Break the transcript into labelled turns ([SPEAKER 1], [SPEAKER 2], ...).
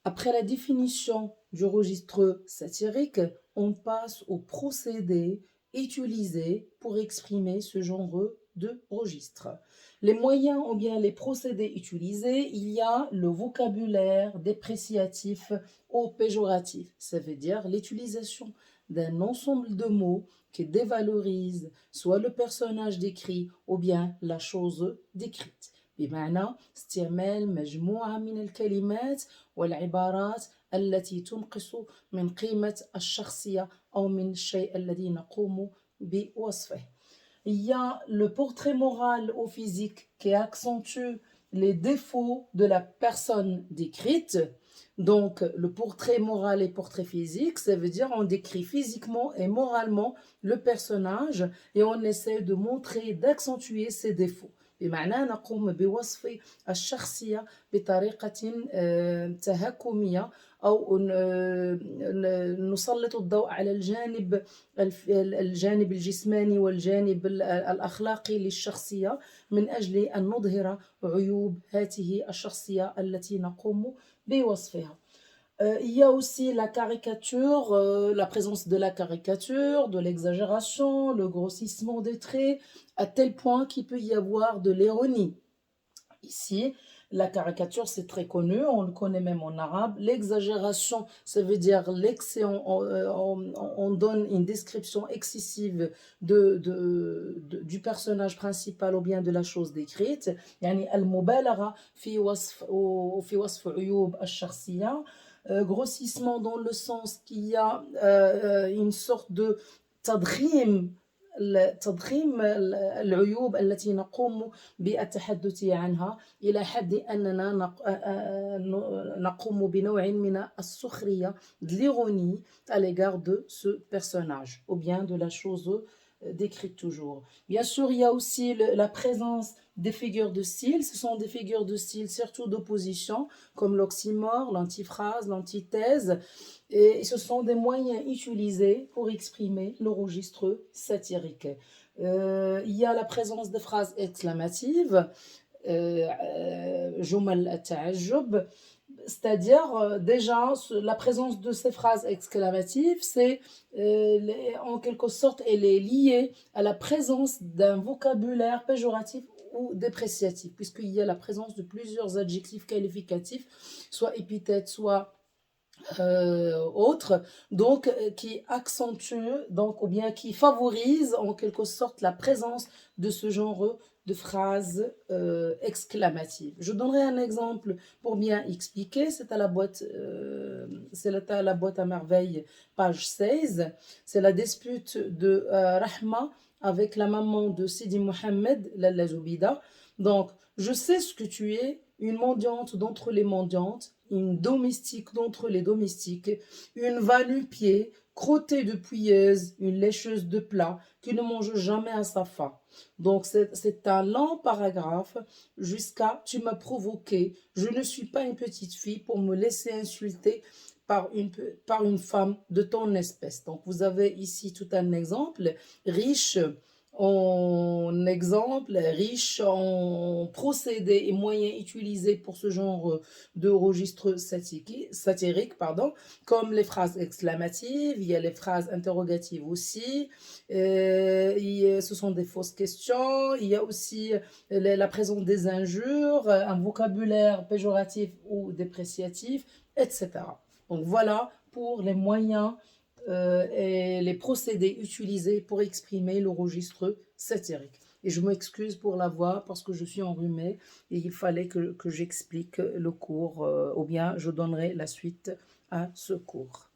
[SPEAKER 1] Après la définition du registre satirique, on passe aux procédés utilisés pour exprimer ce genre de registre. Les moyens ou bien les procédés utilisés, il y a le vocabulaire dépréciatif ou péjoratif. Ça veut dire l'utilisation d'un ensemble de mots qui dévalorisent soit le personnage décrit ou bien la chose décrite. بمعنى استعمال مجموعة من الكلمات والعبارات التي تنقص من قيمة الشخصية أو من الشيء الذي نقوم بوصفه. Il y a le portrait moral ou physique qui accentue les défauts de la personne décrite. Donc, le portrait moral et portrait physique, ça veut dire on décrit physiquement et moralement le personnage et on essaie de montrer, d'accentuer ses défauts. بمعنى نقوم بوصف الشخصية بطريقة تهكمية أو نسلط الضوء على الجانب الجسماني والجانب الأخلاقي للشخصية من أجل أن نظهر عيوب هذه الشخصية التي نقوم بوصفها. Il y a aussi la caricature, la présence de la caricature, de l'exagération, le grossissement des traits, à tel point qu'il peut y avoir de l'ironie. Ici, la caricature, c'est très connu, on le connaît même en arabe. L'exagération, ça veut dire l'excès, on donne une description excessive du personnage principal ou bien de la chose décrite. يعني المبالغة في وصف عيوب الشخصية. Grossissement dans le sens qu'il y a une sorte de تضخيم العيوب التي نقوم بالتحدث عنها إلى حد أننا نقوم بنوع من السخرية de l'ironie à l'égard de ce personnage ou bien de la chose décrite toujours. Bien sûr, il y a aussi la présence des figures de style. Ce sont des figures de style surtout d'opposition, comme l'oxymore, l'antiphrase, l'antithèse. Et ce sont des moyens utilisés pour exprimer le registre satirique. Il y a la présence de phrases exclamatives, جمل التعجب, c'est-à-dire déjà la présence de ces phrases exclamatives, c'est en quelque sorte elle est liée à la présence d'un vocabulaire péjoratif ou dépréciatif, puisqu'il y a la présence de plusieurs adjectifs qualificatifs, soit épithètes, soit autres, donc qui accentue donc ou bien qui favorise en quelque sorte la présence de ce genre de phrases exclamatives. Je donnerai un exemple pour bien expliquer. C'est à la boîte à merveille, page 16. C'est la dispute de Rahma avec la maman de Sidi Mohamed, Lalla Zoubida. Donc, je sais ce que tu es, une mendiante d'entre les mendiantes, une domestique d'entre les domestiques, une va-nu-pied, crottée de pouilleuse, une lécheuse de plats, qui ne mange jamais à sa faim. Donc c'est un long paragraphe jusqu'à tu m'as provoqué, je ne suis pas une petite fille pour me laisser insulter par une femme de ton espèce. Donc vous avez ici tout un exemple, riche en procédés et moyens utilisés pour ce genre de registre satirique, comme les phrases exclamatives, il y a les phrases interrogatives aussi, ce sont des fausses questions, il y a aussi la présence des injures, un vocabulaire péjoratif ou dépréciatif, etc. Donc voilà pour les moyens et les procédés utilisés pour exprimer le registre satirique. Et je m'excuse pour la voix parce que je suis enrhumée et il fallait que j'explique le cours ou bien je donnerai la suite à ce cours.